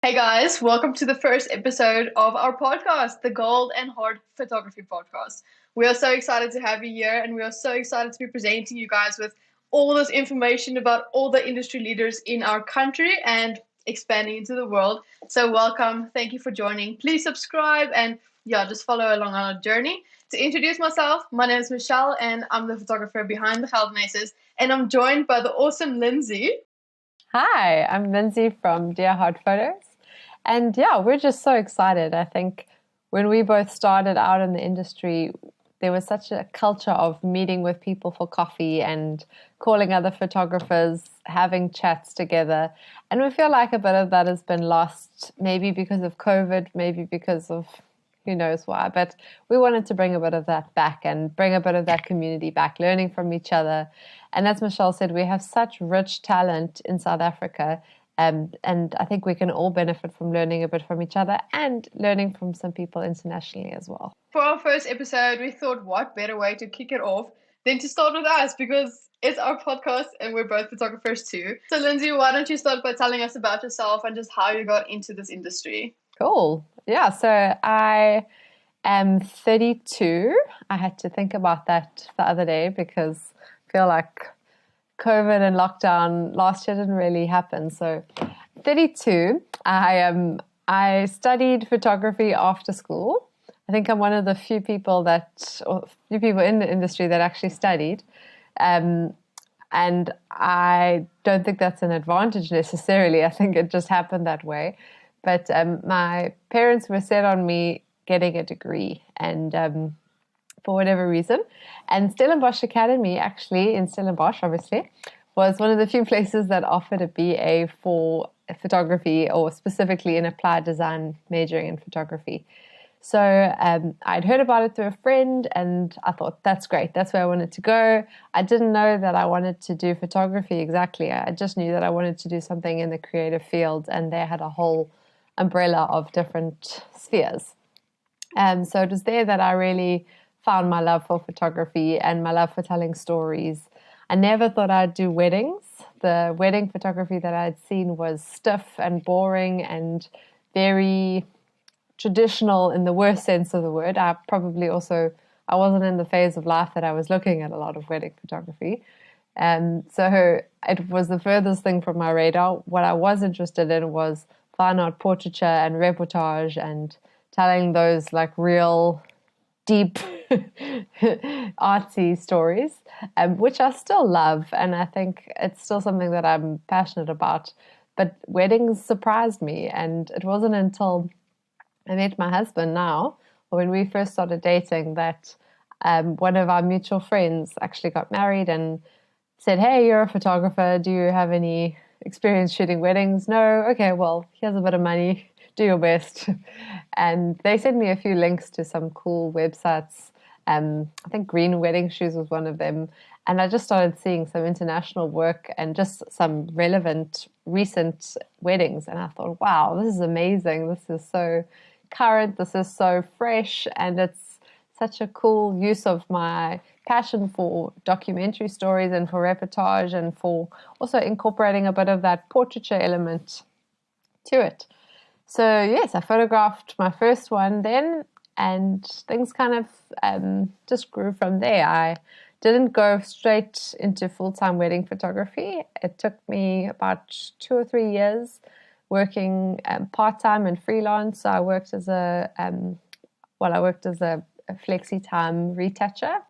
Hey guys, welcome to the first episode of our podcast, the Geldenhuys Photography Podcast. We are so excited to have you here, and we are so excited to be presenting you guys with all this information about all the industry leaders in our country and expanding into the world. So, welcome. Thank you for joining. Please subscribe and just follow along on our journey. To introduce myself, my name is Michelle, and I'm the photographer behind the Geldenhuys, and I'm joined by the awesome Lindsay. Hi, I'm Lindsay from Dearheart Photos. And yeah, we're just so excited. I think when we both started out in the industry, there was such a culture of meeting with people for coffee and calling other photographers, having chats together. And we feel like a bit of that has been lost, maybe because of COVID, maybe because of who knows why. But we wanted to bring a bit of that back and bring a bit of that community back, learning from each other. And as Michelle said, we have such rich talent in South Africa. And I think we can all benefit from learning a bit from each other and learning from some people internationally as well. For our first episode, we thought what better way to kick it off than to start with us because it's our podcast and we're both photographers too. So, Lindsay, why don't you start by telling us about yourself and just how you got into this industry? Cool. Yeah, so I am 32. I had to think about that the other day because I feel like COVID and lockdown last year didn't really happen. So 32, I studied photography after school. I think I'm one of the few people in the industry that actually studied. And I don't think that's an advantage necessarily. I think it just happened that way. But my parents were set on me getting a degree, and for whatever reason. And Stellenbosch Academy, actually, in Stellenbosch, obviously, was one of the few places that offered a BA for photography, or specifically in applied design, majoring in photography. So I'd heard about it through a friend, and I thought, that's great. That's where I wanted to go. I didn't know that I wanted to do photography exactly. I just knew that I wanted to do something in the creative field, and they had a whole umbrella of different spheres. So it was there that I really found my love for photography and my love for telling stories. I never thought I'd do weddings. The wedding photography that I'd seen was stiff and boring and very traditional in the worst sense of the word. I wasn't in the phase of life that I was looking at a lot of wedding photography. So it was the furthest thing from my radar. What I was interested in was fine art portraiture and reportage and telling those like real deep artsy stories, which I still love, and I think it's still something that I'm passionate about. But weddings surprised me, and it wasn't until I met my husband now, or when we first started dating, that one of our mutual friends actually got married and said, "Hey, you're a photographer. Do you have any experience shooting weddings?" "No." "Okay, well, here's a bit of money. Do your best." And they sent me a few links to some cool websites. I think Green Wedding Shoes was one of them. And I just started seeing some international work and just some relevant recent weddings. And I thought, wow, this is amazing. This is so current. This is so fresh. And it's such a cool use of my passion for documentary stories and for reportage and for also incorporating a bit of that portraiture element to it. So yes, I photographed my first one then, and things kind of just grew from there. I didn't go straight into full-time wedding photography. It took me about 2 or 3 years working part-time and freelance. So I worked as a flexi-time retoucher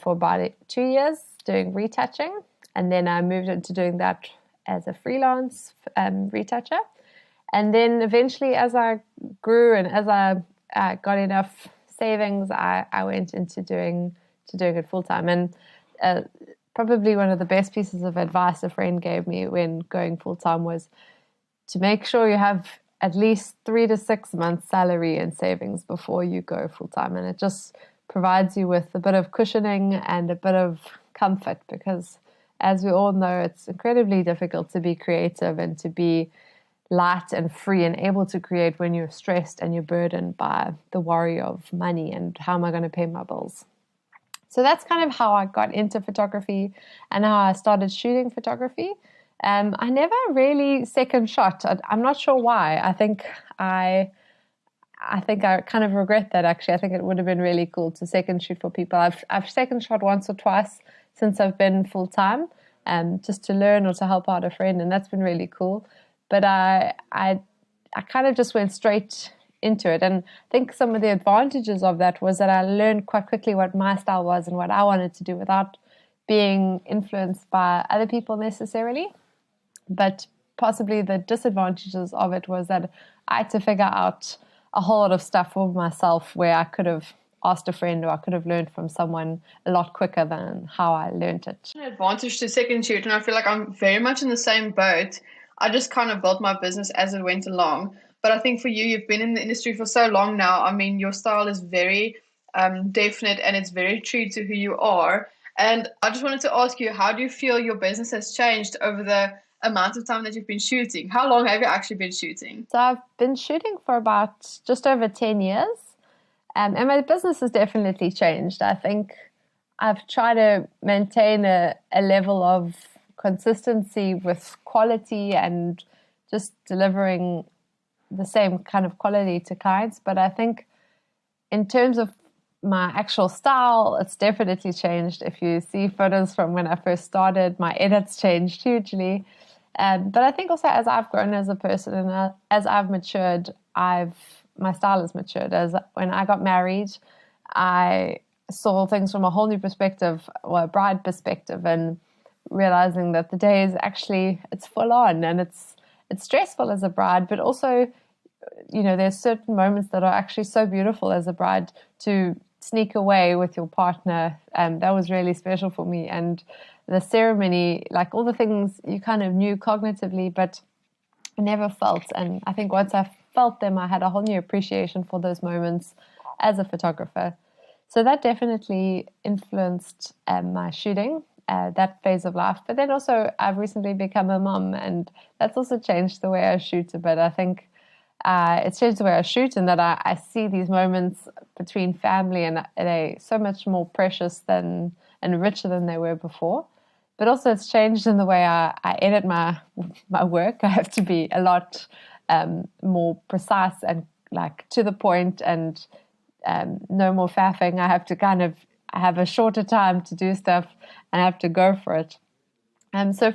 for about 2 years doing retouching, and then I moved into doing that as a freelance retoucher. And then eventually, as I grew and as I got enough savings, I went into doing it full time. And probably one of the best pieces of advice a friend gave me when going full time was to make sure you have at least 3 to 6 months salary and savings before you go full time. And it just provides you with a bit of cushioning and a bit of comfort, because as we all know, it's incredibly difficult to be creative and to be light and free and able to create when you're stressed and you're burdened by the worry of money and how am I going to pay my bills. So that's kind of how I got into photography and how I started shooting photography. I never really second shot. I'm not sure why. I think I kind of regret that, actually. I think it would have been really cool to second shoot for people. I've second shot once or twice since I've been full time, just to learn or to help out a friend, and that's been really cool. But I kind of just went straight into it, and I think some of the advantages of that was that I learned quite quickly what my style was and what I wanted to do without being influenced by other people necessarily. But possibly the disadvantages of it was that I had to figure out a whole lot of stuff for myself where I could have asked a friend or I could have learned from someone a lot quicker than how I learned it. An advantage to second shoot, and I feel like I'm very much in the same boat. I just kind of built my business as it went along. But I think for you, you've been in the industry for so long now. I mean, your style is very definite and it's very true to who you are. And I just wanted to ask you, how do you feel your business has changed over the amount of time that you've been shooting? How long have you actually been shooting? So I've been shooting for about just over 10 years. And my business has definitely changed. I think I've tried to maintain a level of consistency with quality and just delivering the same kind of quality to clients. But I think in terms of my actual style, it's definitely changed. If you see photos from when I first started, my edits changed hugely. But I think also as I've grown as a person and as I've matured, my style has matured. As when I got married, I saw things from a whole new perspective, or a bride perspective, and realizing that the day is actually, it's full on and it's stressful as a bride, but also, there's certain moments that are actually so beautiful as a bride to sneak away with your partner. That was really special for me. And the ceremony, like all the things you kind of knew cognitively, but I never felt. And I think once I felt them, I had a whole new appreciation for those moments as a photographer. So that definitely influenced my shooting, that phase of life. But then also I've recently become a mum, and that's also changed the way I shoot a bit. I think it's changed the way I shoot, and that I see these moments between family, and they're so much more precious and richer than they were before. But also it's changed in the way I edit my work. I have to be a lot more precise and like to the point, and no more faffing. I have to I have a shorter time to do stuff, and I have to go for it. So I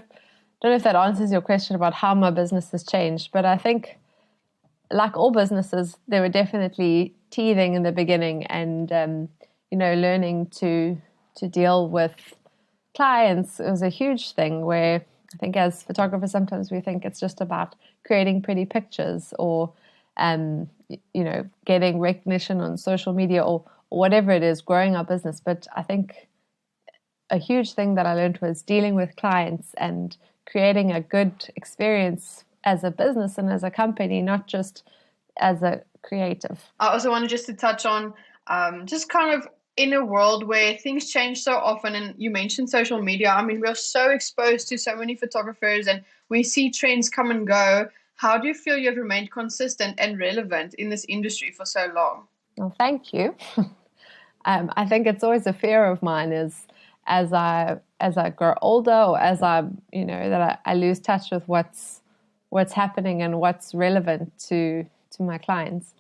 don't know if that answers your question about how my business has changed, but I think like all businesses, they were definitely teething in the beginning, and learning to deal with clients. It was a huge thing where I think as photographers sometimes we think it's just about creating pretty pictures or getting recognition on social media or whatever it is, growing our business. But I think a huge thing that I learned was dealing with clients and creating a good experience as a business and as a company, not just as a creative. I also wanted just to touch on just kind of in a world where things change so often, and you mentioned social media. I mean, we're so exposed to so many photographers and we see trends come and go. How do you feel you've remained consistent and relevant in this industry for so long? Well, thank you. I think it's always a fear of mine is as I grow older, or as that I lose touch with what's happening and what's relevant to my clients.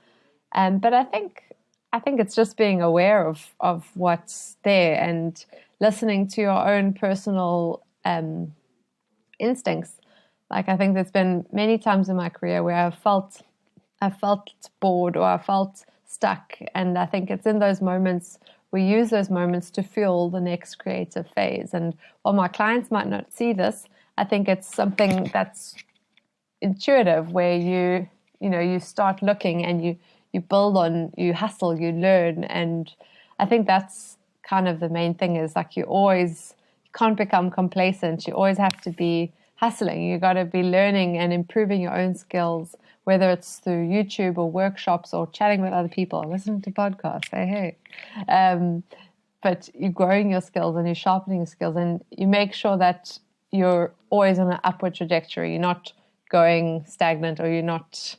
But I think it's just being aware of what's there and listening to your own personal instincts. Like I think there's been many times in my career where I felt bored or I felt stuck, and I think it's in those moments we use those moments to fuel the next creative phase. And while my clients might not see this, I think it's something that's intuitive, where you start looking and you build on, you hustle, you learn. And I think that's kind of the main thing, is like you can't become complacent. You always have to be hustling. You got to be learning and improving your own skills, whether it's through YouTube or workshops or chatting with other people, listening to podcasts, hey. But you're growing your skills and you're sharpening your skills, and you make sure that you're always on an upward trajectory. You're not going stagnant, or you're not,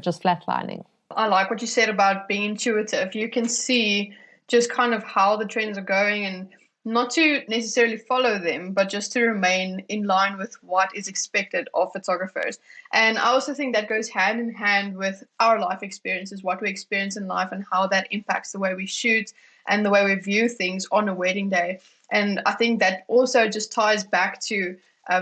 just flatlining. I like what you said about being intuitive. You can see just kind of how the trends are going, and not to necessarily follow them, but just to remain in line with what is expected of photographers. And I also think that goes hand in hand with our life experiences, what we experience in life, and how that impacts the way we shoot and the way we view things on a wedding day. And I think that also just ties back to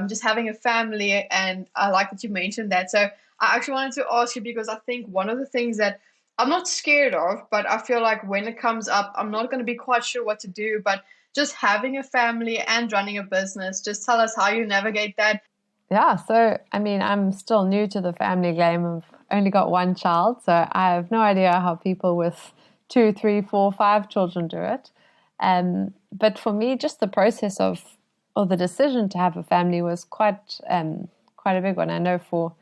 just having a family. And I like that you mentioned that. So I actually wanted to ask you because I think one of the things that I'm not scared of, but I feel like when it comes up, I'm not going to be quite sure what to do. But just having a family and running a business, just tell us how you navigate that. Yeah, so I mean, I'm still new to the family game. I've only got one child, so I have no idea how people with two, three, four, five children do it. But for me, just the process of or the decision to have a family was quite a big one. I know for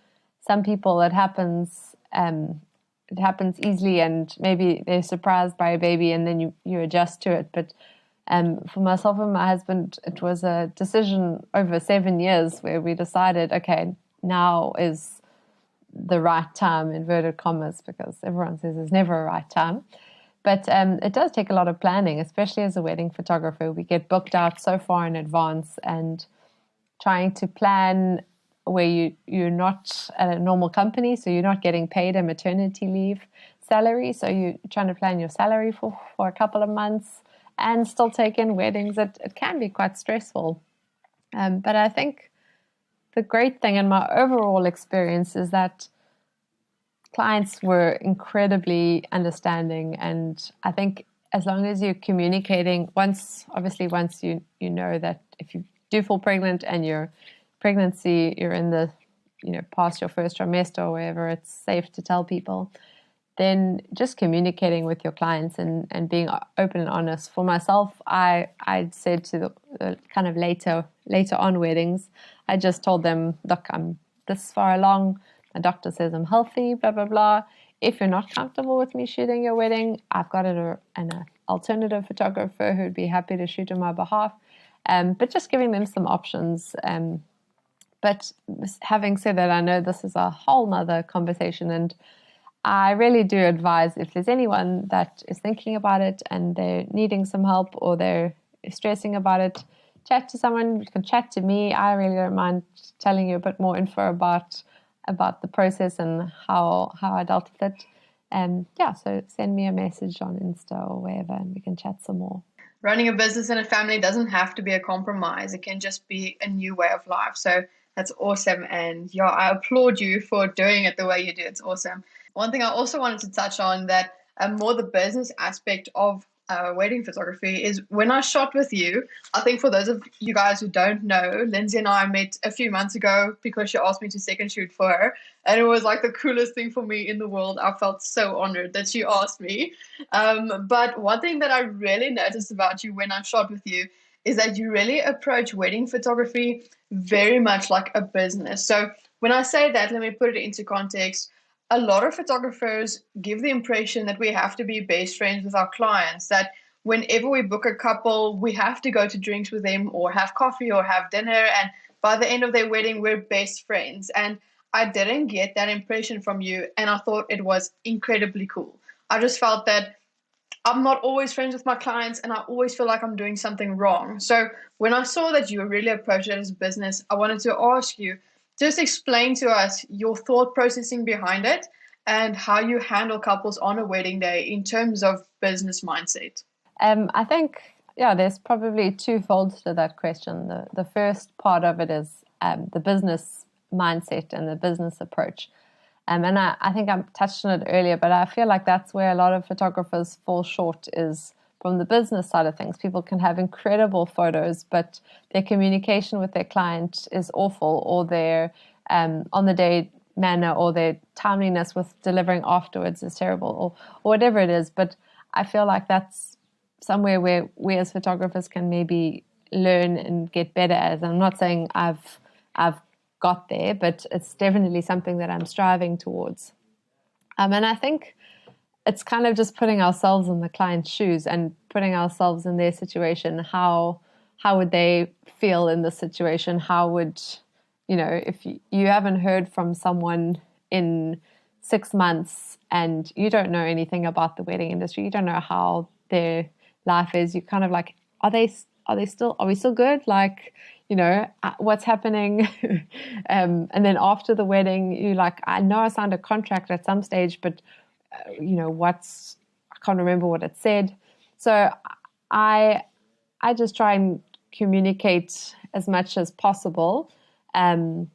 some people it happens easily, and maybe they're surprised by a baby, and then you adjust to it. But for myself and my husband, it was a decision over 7 years where we decided, okay, now is the right time, inverted commas, because everyone says there's never a right time. But it does take a lot of planning, especially as a wedding photographer. We get booked out so far in advance, and trying to plan where you're not at a normal company, so you're not getting paid a maternity leave salary. So you're trying to plan your salary for a couple of months and still take in weddings. It can be quite stressful. But I think the great thing in my overall experience is that clients were incredibly understanding. And I think as long as you're communicating, once you know that if you do fall pregnant and your pregnancy, you're in the, past your first trimester or wherever, it's safe to tell people, then just communicating with your clients and being open and honest. For myself, I said to the kind of later on weddings, I just told them, look, I'm this far along. The doctor says I'm healthy, blah, blah, blah. If you're not comfortable with me shooting your wedding, I've got an alternative photographer who'd be happy to shoot on my behalf. But just giving them some options. But having said that, I know this is a whole nother conversation, and I really do advise, if there's anyone that is thinking about it and they're needing some help or they're stressing about it, chat to someone. You can chat to me. I really don't mind telling you a bit more info about the process and how I dealt with it. And so send me a message on Insta or wherever, and we can chat some more. Running a business and a family doesn't have to be a compromise. It can just be a new way of life. So that's awesome. And yeah, I applaud you for doing it the way you do. It's awesome. One thing I also wanted to touch on that more the business aspect of wedding photography is when I shot with you. I think for those of you guys who don't know, Lindsay and I met a few months ago because she asked me to second shoot for her. And it was like the coolest thing for me in the world. I felt so honored that she asked me. But one thing that I really noticed about you when I shot with you is that you really approach wedding photography very much like a business. So when I say that, let me put it into context. A lot of photographers give the impression that we have to be best friends with our clients, that whenever we book a couple, we have to go to drinks with them or have coffee or have dinner. And by the end of their wedding, we're best friends. And I didn't get that impression from you. And I thought it was incredibly cool. I just felt that I'm not always friends with my clients and I always feel like I'm doing something wrong. So when I saw that you really approached it as a business, I wanted to ask you, just explain to us your thought processing behind it and how you handle couples on a wedding day in terms of business mindset. I think, there's probably two folds to that question. The first part of it is the business mindset and the business approach. And I think I touched on it earlier, but I feel like that's where a lot of photographers fall short, is from the business side of things. People can have incredible photos, but their communication with their client is awful, or their on the day manner or their timeliness with delivering afterwards is terrible, or whatever it is. But I feel like that's somewhere where we as photographers can maybe learn and get better at. I'm not saying I've got there, but it's definitely something that I'm striving towards. And I think it's kind of just putting ourselves in the client's shoes and putting ourselves in their situation. How would they feel in this situation? How would, if you haven't heard from someone in 6 months and you don't know anything about the wedding industry, you don't know how their life is, you're kind of like, are are we still good? Like, what's happening? And then after the wedding, you like, I know I signed a contract at some stage, but I can't remember what it said. So I just try and communicate as much as possible. And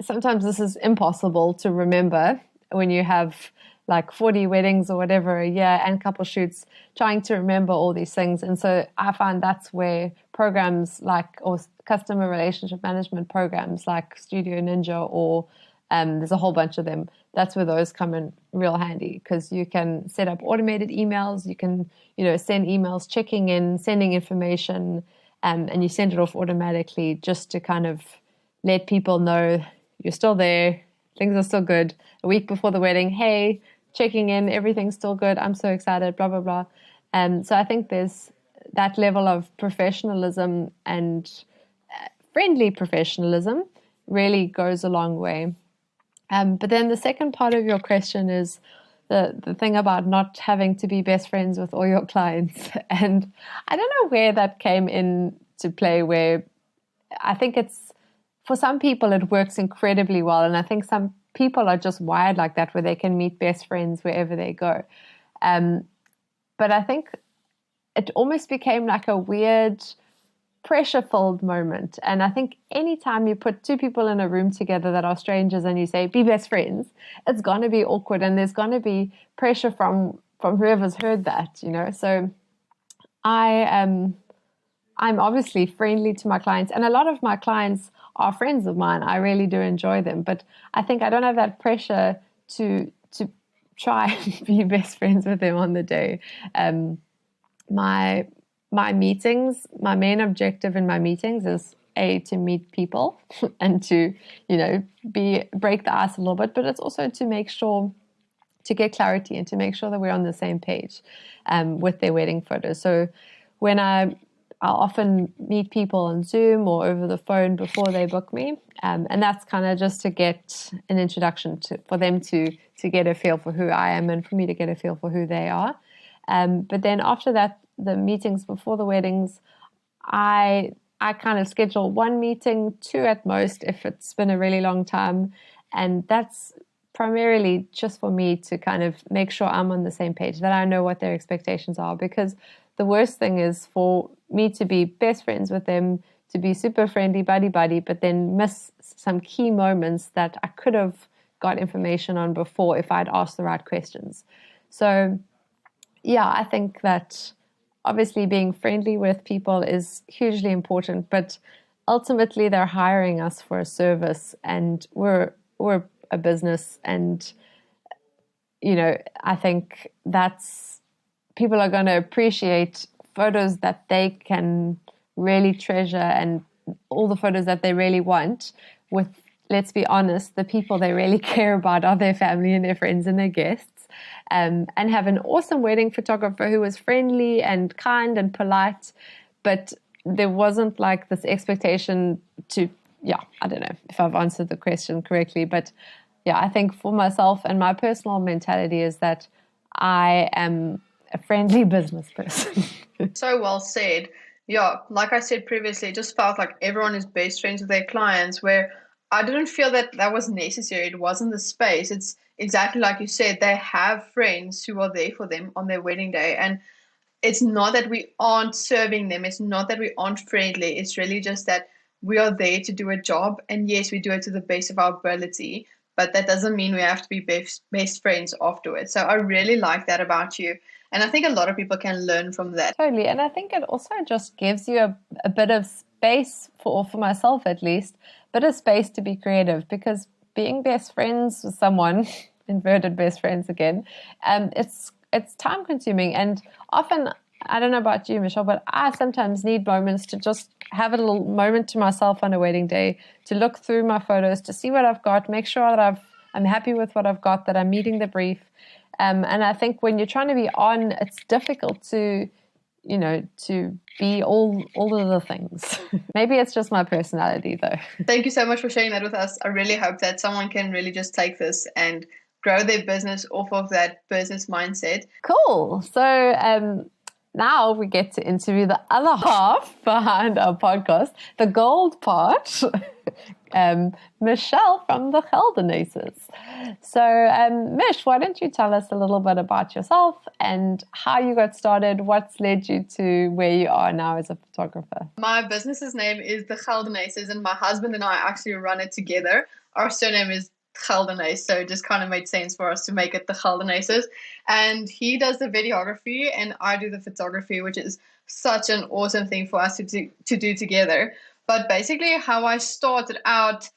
sometimes this is impossible to remember when you have like 40 weddings or whatever a year and couple shoots, trying to remember all these things. And so I find that's where programs or customer relationship management programs like Studio Ninja, or there's a whole bunch of them. That's where those come in real handy, because you can set up automated emails. You can, send emails, checking in, sending information, and you send it off automatically just to kind of let people know you're still there, things are still good. A week before the wedding, hey, checking in, everything's still good, I'm so excited, blah, blah, blah. So I think there's that level of professionalism, and friendly professionalism really goes a long way. But then the second part of your question is the thing about not having to be best friends with all your clients. And I don't know where that came into play, where I think for some people it works incredibly well. And I think some people are just wired like that, where they can meet best friends wherever they go. But I think it almost became like a weird pressure-filled moment. And I think anytime you put two people in a room together that are strangers and you say, be best friends, it's going to be awkward, and there's going to be pressure from whoever's heard that, So I'm obviously friendly to my clients, and a lot of my clients are friends of mine. I really do enjoy them, but I think I don't have that pressure to try and be best friends with them on the day. My meetings, my main objective in my meetings is to meet people and to, break the ice a little bit, but it's also to make sure to get clarity and to make sure that we're on the same page with their wedding photos. So when I'll often meet people on Zoom or over the phone before they book me, and that's kind of just to get an introduction for them to get a feel for who I am, and for me to get a feel for who they are. But then after that, the meetings before the weddings, I kind of schedule one meeting, two at most, if it's been a really long time. And that's primarily just for me to kind of make sure I'm on the same page, that I know what their expectations are. Because the worst thing is for me to be best friends with them, to be super friendly, buddy, but then miss some key moments that I could have got information on before if I'd asked the right questions. So yeah, I think that obviously being friendly with people is hugely important, but ultimately they're hiring us for a service, and we're a business, and I think that's people are going to appreciate photos that they can really treasure, and all the photos that they really want with, let's be honest, the people they really care about are their family and their friends and their guests. And have an awesome wedding photographer who was friendly and kind and polite, but there wasn't like this expectation to, I don't know if I've answered the question correctly, but I think for myself and my personal mentality is that I am a friendly business person. So well said. Yeah, like I said previously, it just felt like everyone is best friends with their clients, where I didn't feel that was necessary. It wasn't the space. It's exactly like you said, they have friends who are there for them on their wedding day. And it's not that we aren't serving them. It's not that we aren't friendly. It's really just that we are there to do a job. And yes, we do it to the best of our ability, but that doesn't mean we have to be best friends afterwards. So I really like that about you. And I think a lot of people can learn from that. Totally. And I think it also just gives you a bit of space, for myself at least, a bit of space to be creative, because being best friends with someone, inverted best friends again, it's time consuming. And often, I don't know about you, Michelle, but I sometimes need moments to just have a little moment to myself on a wedding day, to look through my photos, to see what I've got, make sure that I'm happy with what I've got, that I'm meeting the brief. And I think when you're trying to be on, it's difficult to be all of the things. Maybe it's just my personality though. Thank you so much for sharing that with us. I really hope that someone can really just take this and grow their business off of that business mindset. Cool. So now we get to interview the other half behind our podcast, the gold part, Michelle from the Geldenhuys. So, Mish, why don't you tell us a little bit about yourself and how you got started? What's led you to where you are now as a photographer? My business's name is the Geldenhuys, and my husband and I actually run it together. Our surname is Geldenhuys, so it just kind of made sense for us to make it the Geldenhuys. And he does the videography and I do the photography, which is such an awesome thing for us to do together. But basically, how I started out,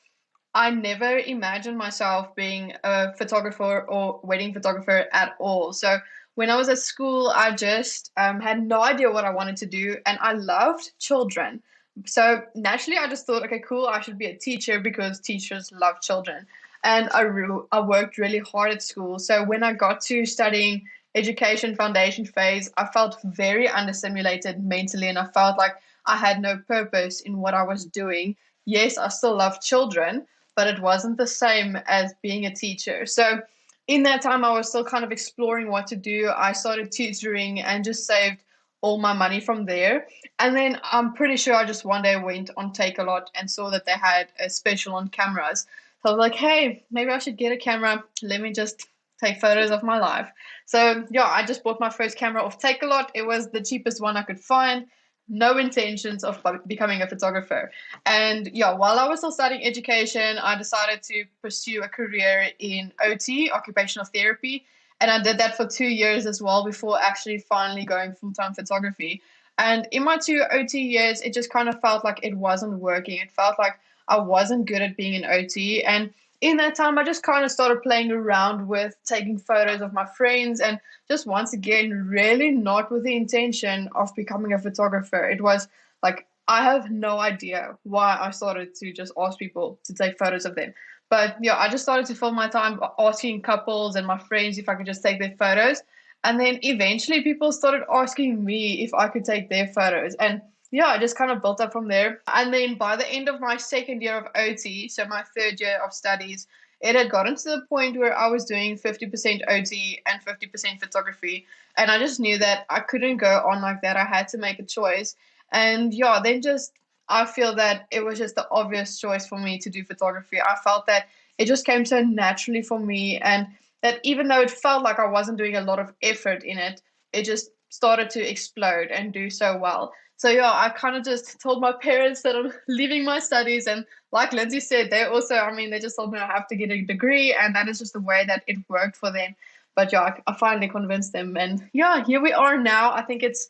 I never imagined myself being a photographer or wedding photographer at all. So when I was at school, I just had no idea what I wanted to do, and I loved children. So naturally, I just thought, okay, cool, I should be a teacher because teachers love children. And I worked really hard at school. So when I got to studying education foundation phase, I felt very understimulated mentally, and I felt like I had no purpose in what I was doing. Yes, I still loved children, but it wasn't the same as being a teacher. So in that time, I was still kind of exploring what to do. I started tutoring and just saved all my money from there. And then I'm pretty sure I just one day went on Takealot and saw that they had a special on cameras. So I was like, hey, maybe I should get a camera. Let me just take photos of my life. So yeah, I just bought my first camera off Takealot. It was the cheapest one I could find. No intentions of becoming a photographer. And yeah, while I was still studying education, I decided to pursue a career in OT, occupational therapy. And I did that for 2 years as well before actually finally going full-time photography. And in my 2 OT years, it just kind of felt like it wasn't working. It felt like I wasn't good at being an OT. And in that time, I just kind of started playing around with taking photos of my friends, and just once again, really not with the intention of becoming a photographer. It was like, I have no idea why I started to just ask people to take photos of them. But yeah, I just started to fill my time asking couples and my friends if I could just take their photos. And then eventually people started asking me if I could take their photos. And yeah, I just kind of built up from there. And then by the end of my second year of OT, so my third year of studies, it had gotten to the point where I was doing 50% OT and 50% photography. And I just knew that I couldn't go on like that. I had to make a choice. And yeah, then just I feel that it was just the obvious choice for me to do photography. I felt that it just came so naturally for me, and that even though it felt like I wasn't doing a lot of effort in it, it just started to explode and do so well. So yeah, I kind of just told my parents that I'm leaving my studies, and like Lindsay said, they also, I mean, they just told me I have to get a degree, and that is just the way that it worked for them. But yeah, I finally convinced them, and yeah, here we are now. I think it's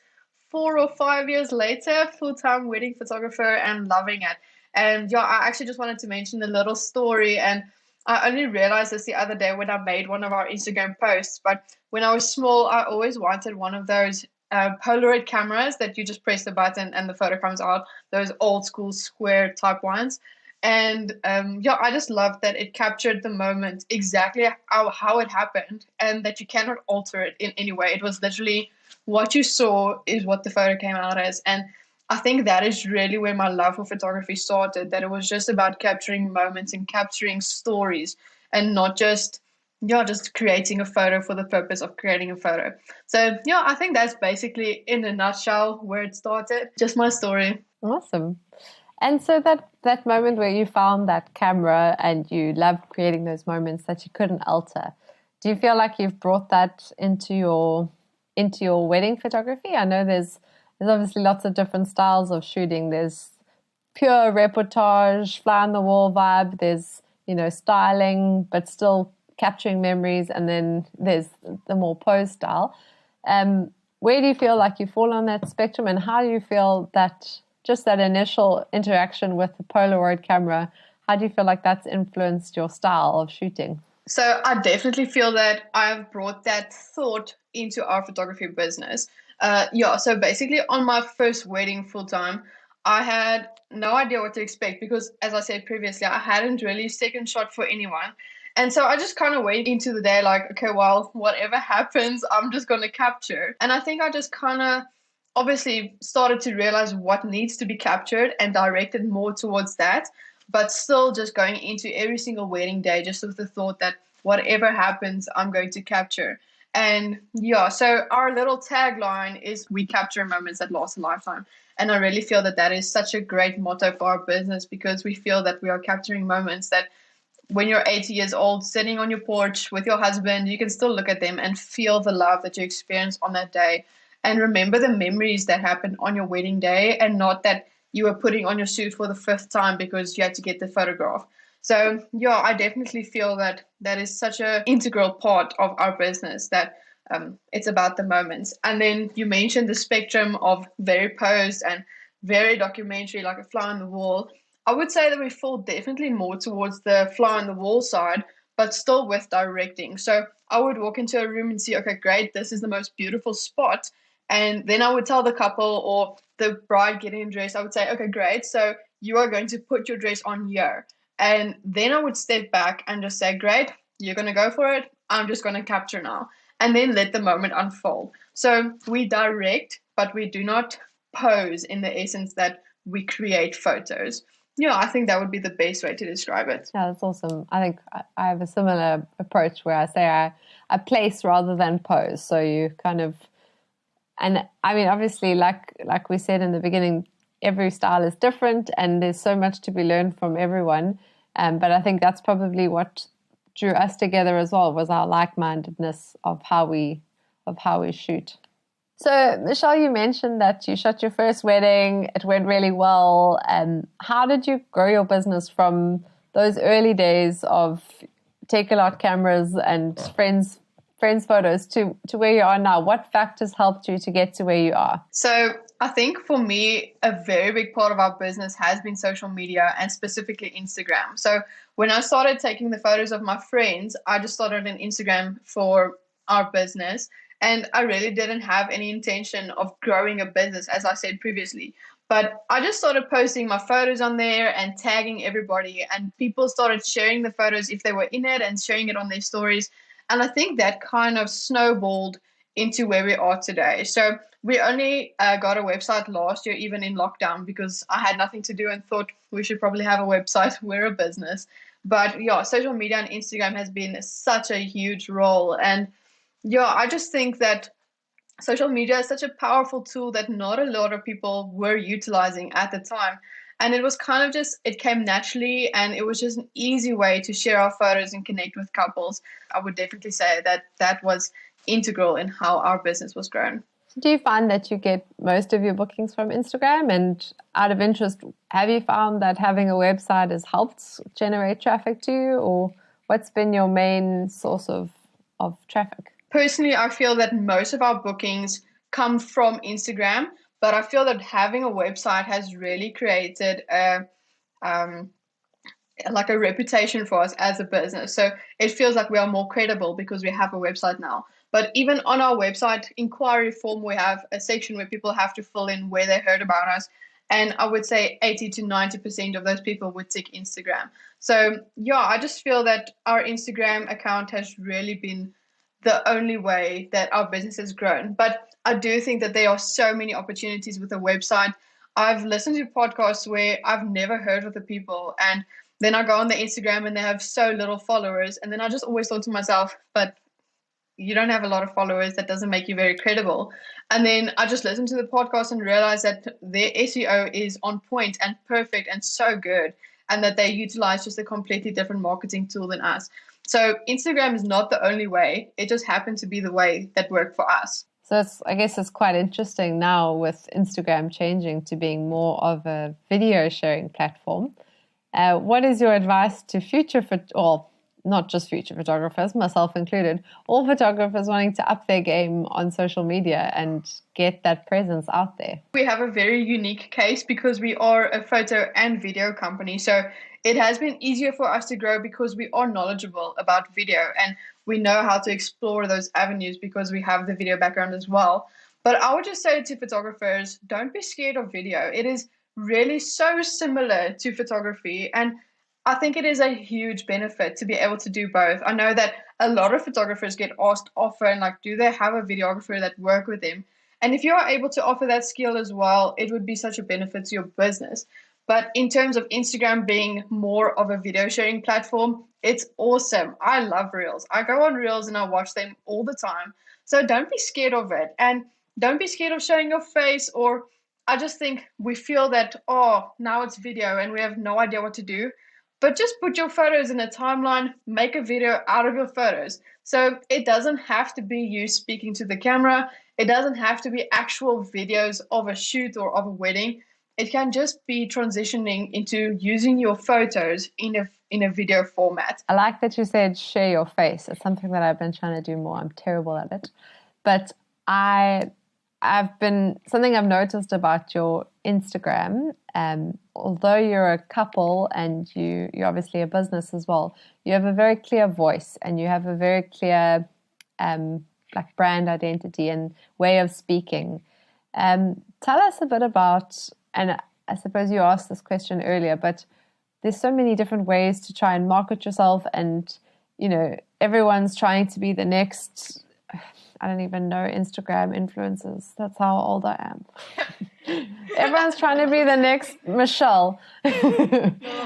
4 or 5 years later, full-time wedding photographer and loving it. And yeah, I actually just wanted to mention a little story, and I only realized this the other day when I made one of our Instagram posts. But when I was small, I always wanted one of those Polaroid cameras that you just press the button and the photo comes out, those old school square type ones. And yeah, I just loved that it captured the moment exactly how it happened, and that you cannot alter it in any way. It was literally what you saw is what the photo came out as. And I think that is really where my love for photography started, that it was just about capturing moments and capturing stories, and not just, yeah, just creating a photo for the purpose of creating a photo. So yeah, I think that's basically in a nutshell where it started. Just my story. Awesome. And so that moment where you found that camera and you loved creating those moments that you couldn't alter, do you feel like you've brought that into your wedding photography? I know there's obviously lots of different styles of shooting. There's pure reportage, fly on the wall vibe. There's, styling, but still capturing memories. And then there's the more pose style. Where do you feel like you fall on that spectrum, and how do you feel that just that initial interaction with the Polaroid camera, how do you feel like that's influenced your style of shooting? So I definitely feel that I've brought that thought into our photography business. Yeah, so basically on my first wedding full time, I had no idea what to expect because, as I said previously, I hadn't really second shot for anyone. And so I just kind of went into the day like, okay, well, whatever happens, I'm just going to capture. And I think I just kind of obviously started to realize what needs to be captured and directed more towards that, but still just going into every single wedding day just with the thought that whatever happens, I'm going to capture. And yeah, so our little tagline is we capture moments that last a lifetime. And I really feel that that is such a great motto for our business, because we feel that we are capturing moments that when you're 80 years old, sitting on your porch with your husband, you can still look at them and feel the love that you experienced on that day. And remember the memories that happened on your wedding day, and not that you were putting on your suit for the fifth time because you had to get the photograph. So, yeah, I definitely feel that that is such an integral part of our business, that it's about the moments. And then you mentioned the spectrum of very posed and very documentary, like a fly on the wall. I would say that we fall definitely more towards the fly on the wall side, but still with directing. So I would walk into a room and see, okay, great, this is the most beautiful spot. And then I would tell the couple or the bride getting dressed, I would say, okay, great. So you are going to put your dress on here. And then I would step back and just say, great, you're going to go for it. I'm just going to capture now. And then let the moment unfold. So we direct, but we do not pose in the essence that we create photos. Yeah, I think that would be the best way to describe it. Yeah, that's awesome. I think I have a similar approach where I say I place rather than pose. So you kind of, and I mean, obviously, like we said in the beginning, every style is different and there's so much to be learned from everyone. But I think that's probably what drew us together as well, was our like-mindedness of how we shoot. So, Michelle, you mentioned that you shot your first wedding. It went really well. How did you grow your business from those early days of take-a-lot cameras and friends photos to where you are now? What factors helped you to get to where you are? So I think for me, a very big part of our business has been social media, and specifically Instagram. So when I started taking the photos of my friends, I just started an Instagram for our business. And I really didn't have any intention of growing a business, as I said previously. But I just started posting my photos on there and tagging everybody. And people started sharing the photos if they were in it and sharing it on their stories. And I think that kind of snowballed into where we are today. So we only got a website last year, even in lockdown, because I had nothing to do and thought we should probably have a website. We're a business. But yeah, social media and Instagram has been such a huge role. And yeah, I just think that social media is such a powerful tool that not a lot of people were utilizing at the time. And it was kind of just, it came naturally, and it was just an easy way to share our photos and connect with couples. I would definitely say that that was integral in how our business was grown. Do you find that you get most of your bookings from Instagram? And out of interest, have you found that having a website has helped generate traffic to you, or what's been your main source of traffic? Personally, I feel that most of our bookings come from Instagram, but I feel that having a website has really created like a reputation for us as a business. So it feels like we are more credible because we have a website now. But even on our website inquiry form, we have a section where people have to fill in where they heard about us. And I would say 80 to 90% of those people would tick Instagram. So yeah, I just feel that our Instagram account has really been the only way that our business has grown. But I do think that there are so many opportunities with a website. I've listened to podcasts where I've never heard of the people, and then I go on the Instagram and they have so little followers. And then I just always thought to myself, but you don't have a lot of followers. That doesn't make you very credible. And then I just listened to the podcast and realized that their SEO is on point and perfect and so good, and that they utilize just a completely different marketing tool than us. So Instagram is not the only way. It just happened to be the way that worked for us. So I guess it's quite interesting now with Instagram changing to being more of a video sharing platform. What is your advice to not just future photographers, myself included, all photographers wanting to up their game on social media and get that presence out there? We have a very unique case because we are a photo and video company. So it has been easier for us to grow because we are knowledgeable about video and we know how to explore those avenues because we have the video background as well. But I would just say to photographers, don't be scared of video. It is really so similar to photography, and I think it is a huge benefit to be able to do both. I know that a lot of photographers get asked often, like, do they have a videographer that work with them? And if you are able to offer that skill as well, it would be such a benefit to your business. But in terms of Instagram being more of a video sharing platform, it's awesome. I love Reels. I go on Reels and I watch them all the time. So don't be scared of it. And don't be scared of showing your face. Or I just think we feel that, oh, now it's video and we have no idea what to do. But just put your photos in a timeline, make a video out of your photos. So it doesn't have to be you speaking to the camera. It doesn't have to be actual videos of a shoot or of a wedding. It can just be transitioning into using your photos in a video format. I like that you said share your face. It's something that I've been trying to do more. I'm terrible at it. But something I've noticed about your Instagram, although you're a couple and you're obviously a business as well, you have a very clear voice and you have a very clear like brand identity and way of speaking. Tell us a bit about, and I suppose you asked this question earlier, but there's so many different ways to try and market yourself, and everyone's trying to be the next, I don't even know, Instagram influencers. That's how old I am. Everyone's trying to be the next Michelle.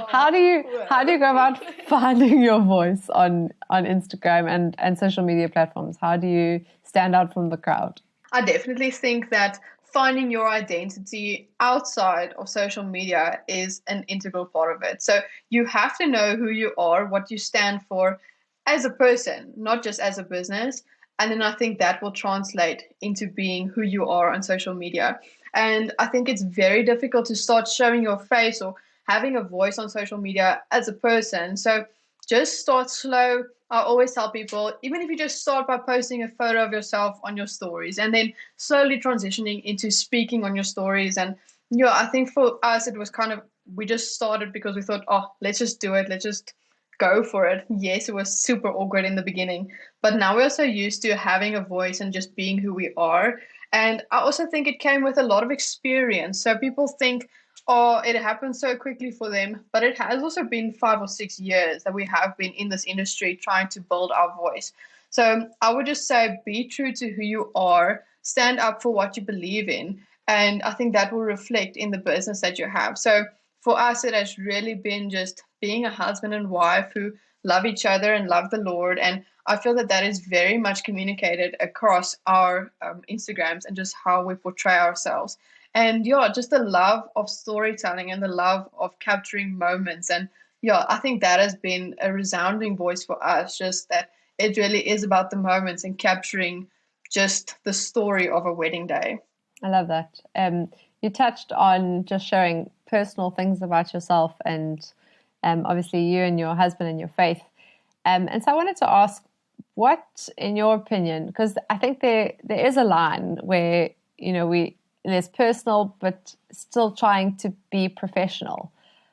How do you go about finding your voice on Instagram and social media platforms? How do you stand out from the crowd? I definitely think that finding your identity outside of social media is an integral part of it. So you have to know who you are, what you stand for as a person, not just as a business. And then I think that will translate into being who you are on social media. And I think it's very difficult to start showing your face or having a voice on social media as a person. So just start slow. I always tell people, even if you just start by posting a photo of yourself on your stories and then slowly transitioning into speaking on your stories. And I think for us, it was kind of, we just started because we thought, oh, let's just do it. Let's just go for it. Yes, it was super awkward in the beginning, but now we're so used to having a voice and just being who we are. And I also think it came with a lot of experience. So people think, oh, it happened so quickly for them, but it has also been 5 or 6 years that we have been in this industry trying to build our voice. So I would just say be true to who you are, stand up for what you believe in, and I think that will reflect in the business that you have. So for us, it has really been just being a husband and wife who love each other and love the Lord. And I feel that that is very much communicated across our Instagrams and just how we portray ourselves. And just the love of storytelling and the love of capturing moments. And I think that has been a resounding voice for us, just that it really is about the moments and capturing just the story of a wedding day. I love that. You touched on just showing personal things about yourself and obviously you and your husband and your faith. And so I wanted to ask, what, in your opinion, because I think there is a line where, there's personal, but still trying to be professional.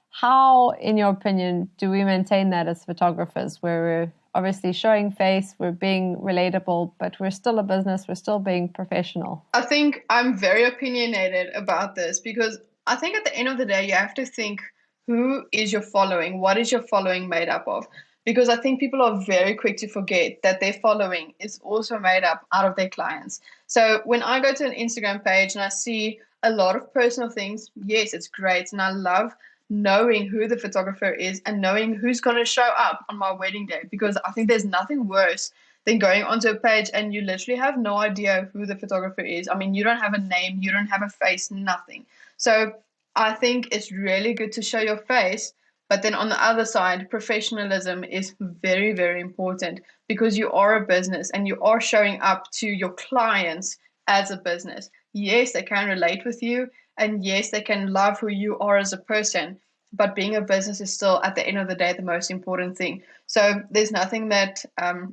How, in your opinion, do we maintain that as photographers, where we're obviously showing face, we're being relatable, but we're still a business, we're still being professional? I think I'm very opinionated about this because I think at the end of the day, you have to think, who is your following? What is your following made up of? Because I think people are very quick to forget that their following is also made up out of their clients. So when I go to an Instagram page and I see a lot of personal things, yes, it's great. And I love knowing who the photographer is and knowing who's going to show up on my wedding day, because I think there's nothing worse than going onto a page and you literally have no idea who the photographer is. I mean, you don't have a name, you don't have a face, nothing. So I think it's really good to show your face. But then on the other side, professionalism is very, very important because you are a business and you are showing up to your clients as a business. Yes, they can relate with you, and yes, they can love who you are as a person. But being a business is still, at the end of the day, the most important thing. So there's nothing that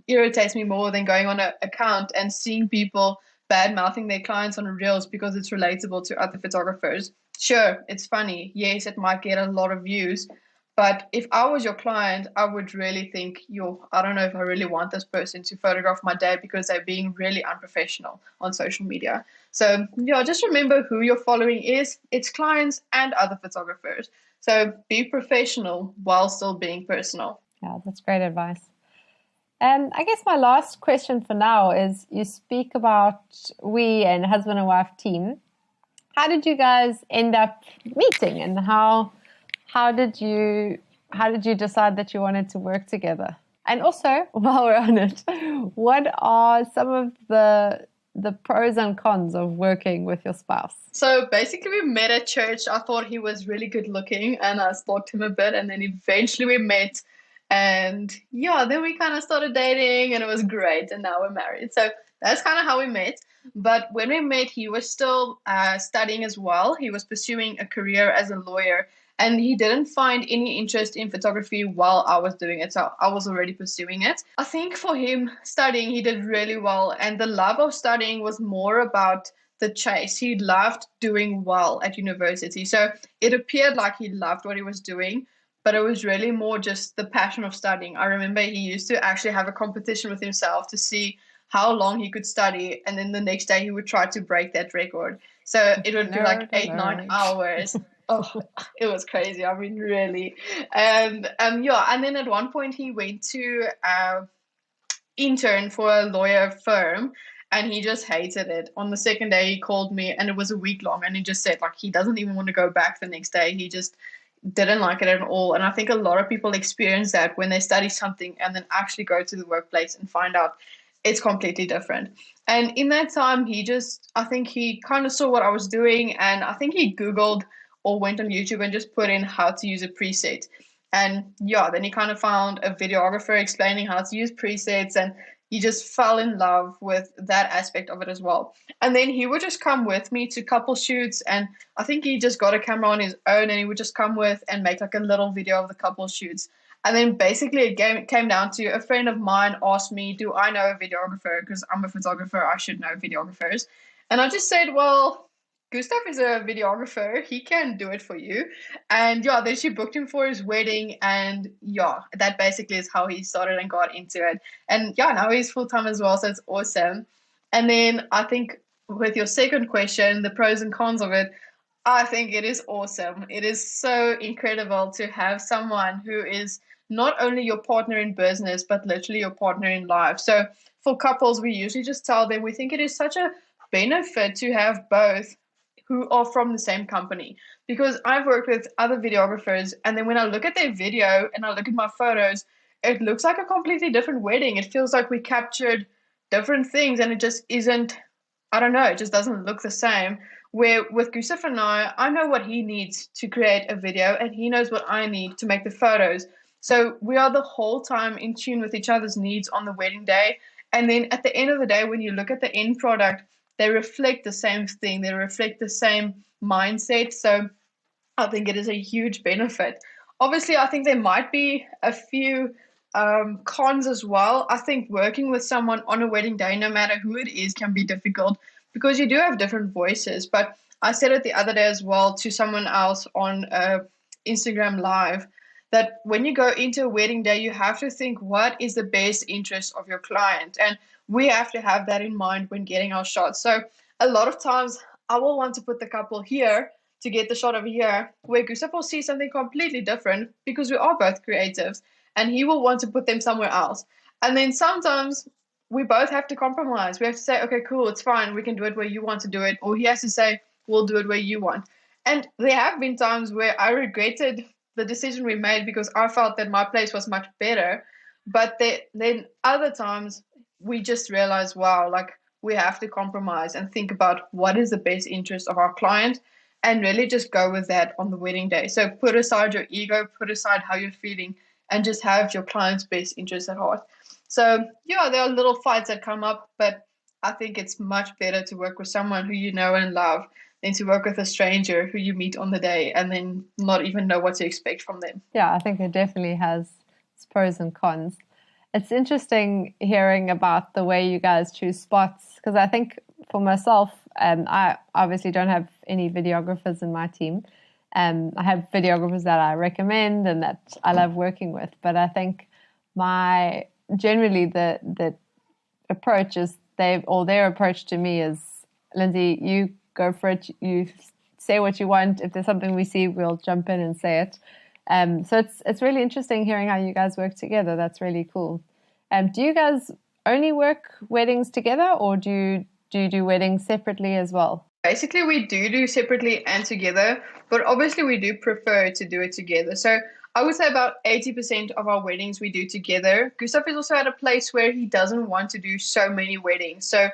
irritates me more than going on an account and seeing people bad mouthing their clients on Reels because it's relatable to other photographers. Sure, it's funny. Yes, it might get a lot of views. But if I was your client, I would really think, I don't know if I really want this person to photograph my day because they're being really unprofessional on social media. So, just remember who your following is. It's clients and other photographers. So be professional while still being personal. Yeah, that's great advice. I guess my last question for now is, you speak about we and husband and wife team. How did you guys end up meeting, and how how did you decide that you wanted to work together? And also, while we're on it, what are some of the pros and cons of working with your spouse? So basically, we met at church. I thought he was really good looking, and I stalked him a bit. And then eventually we met, and yeah, then we kind of started dating, and it was great. And now we're married. So that's kind of how we met. But when we met, he was still studying as well. He was pursuing a career as a lawyer, and he didn't find any interest in photography while I was doing it. So I was already pursuing it. I think for him, studying, he did really well. And the love of studying was more about the chase. He loved doing well at university. So it appeared like he loved what he was doing, but it was really more just the passion of studying. I remember he used to actually have a competition with himself to see how long he could study, and then the next day he would try to break that record. So it would be like 8-9 hours. Oh, it was crazy. I mean, really. And yeah, and then at one point he went to intern for a lawyer firm, and he just hated it. On the second day he called me, and it was a week long, and he just said like he doesn't even want to go back the next day. He just didn't like it at all. And I think a lot of people experience that when they study something and then actually go to the workplace and find out it's completely different. And in that time, I think he kind of saw what I was doing, and I think he Googled or went on YouTube and just put in how to use a preset. And yeah, then he kind of found a videographer explaining how to use presets, and he just fell in love with that aspect of it as well. And then he would just come with me to couple shoots, and I think he just got a camera on his own, and he would just come with and make like a little video of the couple shoots. And then basically it came down to a friend of mine asked me, do I know a videographer? Because I'm a photographer, I should know videographers. And I just said, well, Gustav is a videographer. He can do it for you. And yeah, then she booked him for his wedding. And yeah, that basically is how he started and got into it. And yeah, now he's full time as well. So it's awesome. And then I think with your second question, the pros and cons of it, I think it is awesome. It is so incredible to have someone who is not only your partner in business, but literally your partner in life. So for couples, we usually just tell them we think it is such a benefit to have both who are from the same company. Because I've worked with other videographers, and then when I look at their video and I look at my photos, it looks like a completely different wedding. It feels like we captured different things, and it just isn't, I don't know, it just doesn't look the same. Where with Gustav and I know what he needs to create a video, and he knows what I need to make the photos. So we are the whole time in tune with each other's needs on the wedding day. And then at the end of the day, when you look at the end product, they reflect the same thing. They reflect the same mindset. So I think it is a huge benefit. Obviously, I think there might be a few cons as well. I think working with someone on a wedding day, no matter who it is, can be difficult because you do have different voices. But I said it the other day as well to someone else on Instagram Live that when you go into a wedding day, you have to think what is the best interest of your client. And we have to have that in mind when getting our shots. So a lot of times I will want to put the couple here to get the shot over here, where Gustav will see something completely different because we are both creatives, and he will want to put them somewhere else. And then sometimes we both have to compromise. We have to say, okay, cool, it's fine. We can do it where you want to do it. Or he has to say, we'll do it where you want. And there have been times where I regretted the decision we made because I felt that my place was much better. But then other times we just realized, wow, like we have to compromise and think about what is the best interest of our client and really just go with that on the wedding day. So put aside your ego, put aside how you're feeling, and just have your client's best interest at heart. So yeah, there are little fights that come up, but I think it's much better to work with someone who you know and love than to work with a stranger who you meet on the day and then not even know what to expect from them. Yeah, I think it definitely has its pros and cons. It's interesting hearing about the way you guys choose spots, because I think for myself, I obviously don't have any videographers in my team. I have videographers that I recommend and that I love working with, but I think generally the approach is their approach to me is, Lindsay, you go for it, you say what you want. If there's something we see, we'll jump in and say it. So it's really interesting hearing how you guys work together. That's really cool. Do you guys only work weddings together, or do you do weddings separately as well? Basically, we do separately and together, but obviously we do prefer to do it together. So I would say about 80% of our weddings we do together. Gustav is also at a place where he doesn't want to do so many weddings. So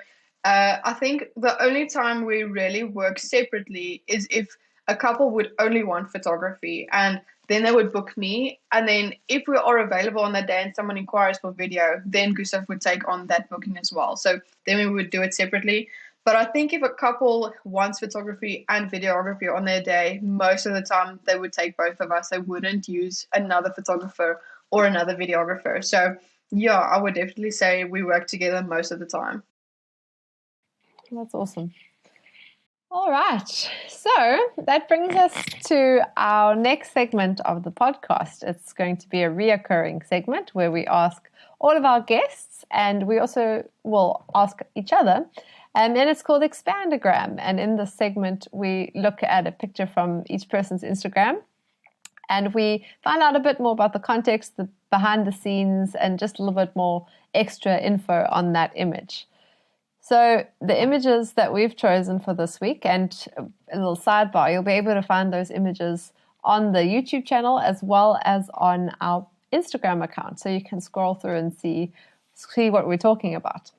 I think the only time we really work separately is if a couple would only want photography, and then they would book me. And then if we are available on that day and someone inquires for video, then Gustav would take on that booking as well. So then we would do it separately. But I think if a couple wants photography and videography on their day, most of the time they would take both of us. They wouldn't use another photographer or another videographer. So, yeah, I would definitely say we work together most of the time. That's awesome. All right. So that brings us to our next segment of the podcast. It's going to be a reoccurring segment where we ask all of our guests, and we also will ask each other. And it's called Expandagram. And in this segment, we look at a picture from each person's Instagram, and we find out a bit more about the context, the behind the scenes, and just a little bit more extra info on that image. So the images that we've chosen for this week, and a little sidebar, you'll be able to find those images on the YouTube channel as well as on our Instagram account. So you can scroll through and see what we're talking about.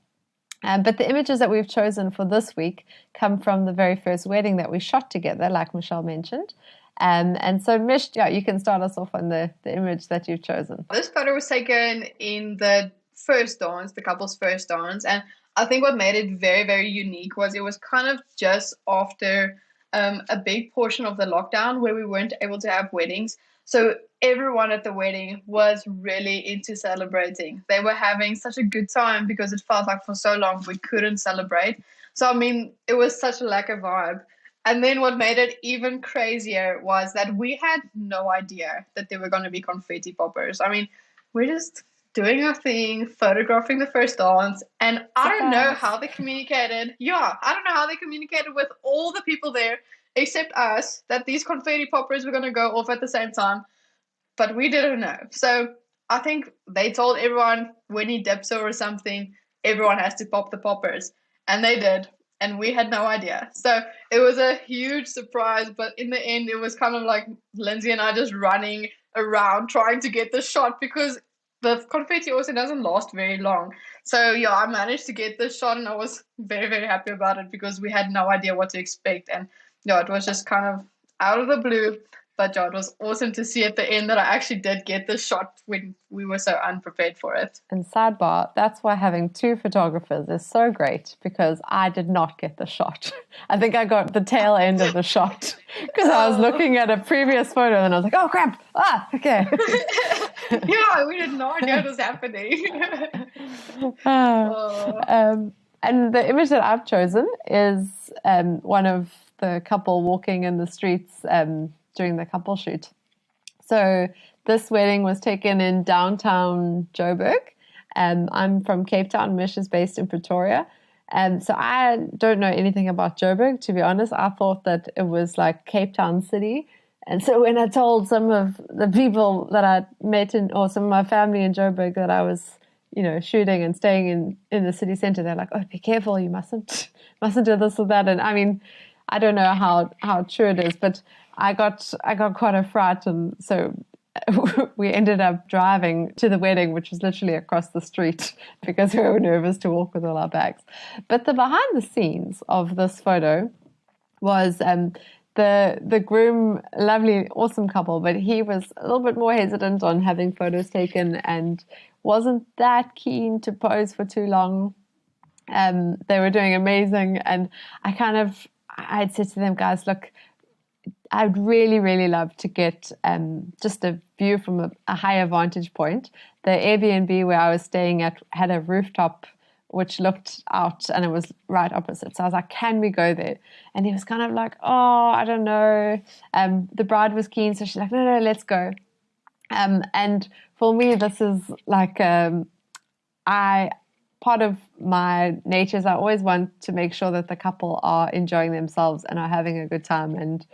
But the images that we've chosen for this week come from the very first wedding that we shot together, like Michelle mentioned. And so, Mish, yeah, you can start us off on the image that you've chosen. This photo was taken in the first dance, the couple's first dance. And I think what made it very, very unique was it was kind of just after a big portion of the lockdown where we weren't able to have weddings. So everyone at the wedding was really into celebrating. They were having such a good time because it felt like for so long we couldn't celebrate. So, I mean, it was such a lack of vibe. And then what made it even crazier was that we had no idea that there were going to be confetti poppers. I mean, we're just doing our thing, photographing the first dance, and I don't know how they communicated. Yeah, I don't know how they communicated with all the people there except us that these confetti poppers were going to go off at the same time, but we didn't know. So I think they told everyone when he dips or something, everyone has to pop the poppers, and they did, and we had no idea. So it was a huge surprise, but in the end, it was kind of like Lindsay and I just running around trying to get the shot because the confetti also doesn't last very long. So yeah, I managed to get this shot, and I was very, very happy about it because we had no idea what to expect. And yeah, it was just kind of out of the blue. But yeah, it was awesome to see at the end that I actually did get the shot when we were so unprepared for it. And sidebar, that's why having two photographers is so great, because I did not get the shot. I think I got the tail end of the shot because I was looking at a previous photo and I was like, oh crap, okay. Yeah, we had no idea what was happening. And the image that I've chosen is one of the couple walking in the streets during the couple shoot. So this wedding was taken in downtown Joburg. I'm from Cape Town. Mish is based in Pretoria. So I don't know anything about Joburg, to be honest. I thought that it was like Cape Town City. And so when I told some of the people that I met or some of my family in Joburg that I was, shooting and staying in the city center, they're like, oh, be careful, you mustn't do this or that. And I mean, I don't know how true it is, but I got quite a fright, and so we ended up driving to the wedding, which was literally across the street because we were nervous to walk with all our bags. But the behind the scenes of this photo was the groom, lovely, awesome couple, but he was a little bit more hesitant on having photos taken and wasn't that keen to pose for too long. They were doing amazing, and I'd said to them, guys, look, I'd really, really love to get just a view from a higher vantage point. The Airbnb where I was staying at had a rooftop which looked out, and it was right opposite. So I was like, can we go there? And he was kind of like, oh, I don't know. The bride was keen, so she's like, no, let's go. And for me, this is like part of my nature is I always want to make sure that the couple are enjoying themselves and are having a good time. And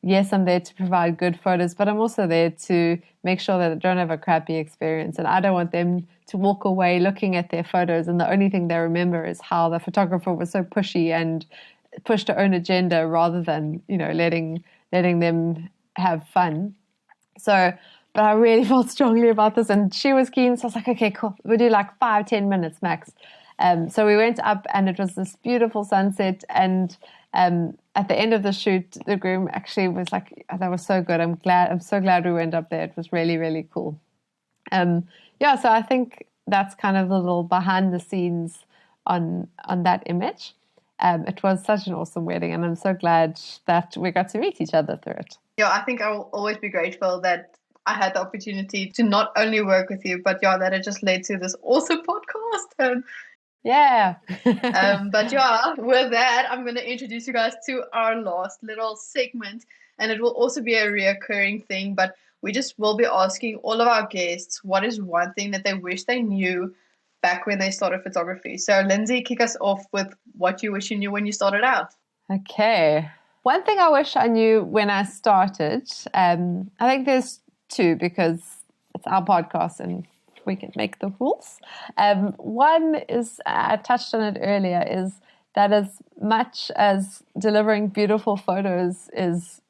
yes, I'm there to provide good photos, but I'm also there to make sure that they don't have a crappy experience. And I don't want them to walk away looking at their photos and the only thing they remember is how the photographer was so pushy and pushed her own agenda rather than, letting them have fun. So, but I really felt strongly about this, and she was keen. So I was like, okay, cool. We'll do like 5-10 minutes max. So we went up, and it was this beautiful sunset. And at the end of the shoot, the groom actually was like, "That was so good. I'm so glad we went up there. It was really, really cool." So I think that's kind of the little behind the scenes on that image. It was such an awesome wedding, and I'm so glad that we got to meet each other through it. Yeah, I think I will always be grateful that I had the opportunity to not only work with you, but that it just led to this awesome podcast. Yeah. But with that, I'm going to introduce you guys to our last little segment, and it will also be a reoccurring thing, but we just will be asking all of our guests what is one thing that they wish they knew back when they started photography. So Lindsay, kick us off with what you wish you knew when you started out. Okay. One thing I wish I knew when I started, I think there's two, because it's our podcast and we can make the rules. One is, I touched on it earlier, is that as much as delivering beautiful photos is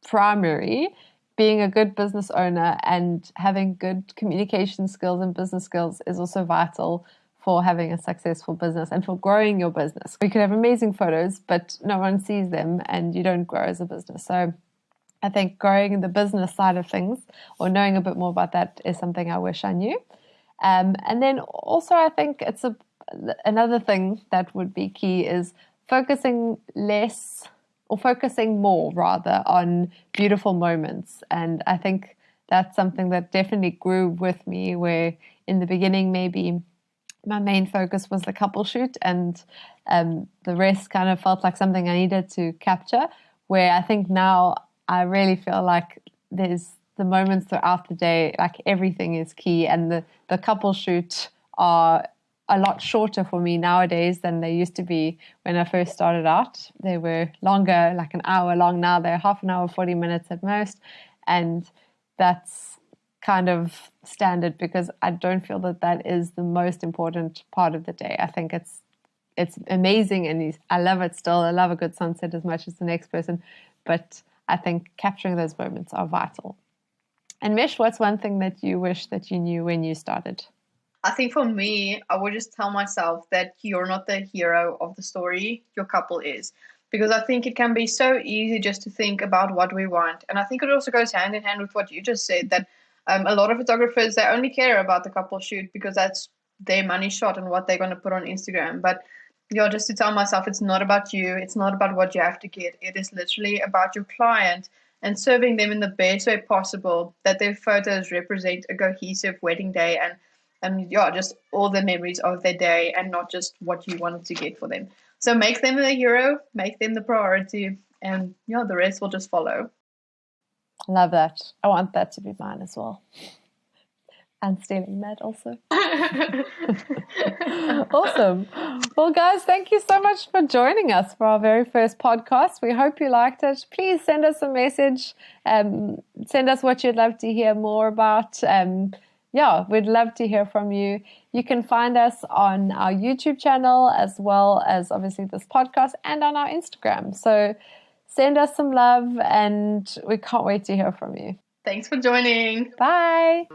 primary, being a good business owner and having good communication skills and business skills is also vital for having a successful business and for growing your business. You could have amazing photos, but no one sees them and you don't grow as a business. So I think growing the business side of things, or knowing a bit more about that, is something I wish I knew. And then also I think it's another thing that would be key is focusing more rather on beautiful moments. And I think that's something that definitely grew with me, where in the beginning maybe my main focus was the couple shoot, and the rest kind of felt like something I needed to capture, where I think now I really feel like there's the moments throughout the day, like everything is key, and the couple shoot are a lot shorter for me nowadays than they used to be when I first started out. They were longer, like an hour long. Now they're half an hour, 40 minutes at most. And that's kind of standard, because I don't feel that is the most important part of the day. I think it's amazing, and I love it still. I love a good sunset as much as the next person. But I think capturing those moments are vital. And Mish, what's one thing that you wish that you knew when you started? I think for me, I would just tell myself that you're not the hero of the story, your couple is. Because I think it can be so easy just to think about what we want. And I think it also goes hand in hand with what you just said, that a lot of photographers, they only care about the couple shoot because that's their money shot and what they're going to put on Instagram. But just to tell myself, it's not about you. It's not about what you have to get. It is literally about your client and serving them in the best way possible, that their photos represent a cohesive wedding day and just all the memories of their day, and not just what you wanted to get for them. So make them the hero, make them the priority, and the rest will just follow. Love that. I want that to be mine as well. And stealing that also. Awesome. Well, guys, thank you so much for joining us for our very first podcast. We hope you liked it. Please send us a message. Send us what you'd love to hear more about. We'd love to hear from you. You can find us on our YouTube channel, as well as obviously this podcast, and on our Instagram. So send us some love, and we can't wait to hear from you. Thanks for joining. Bye.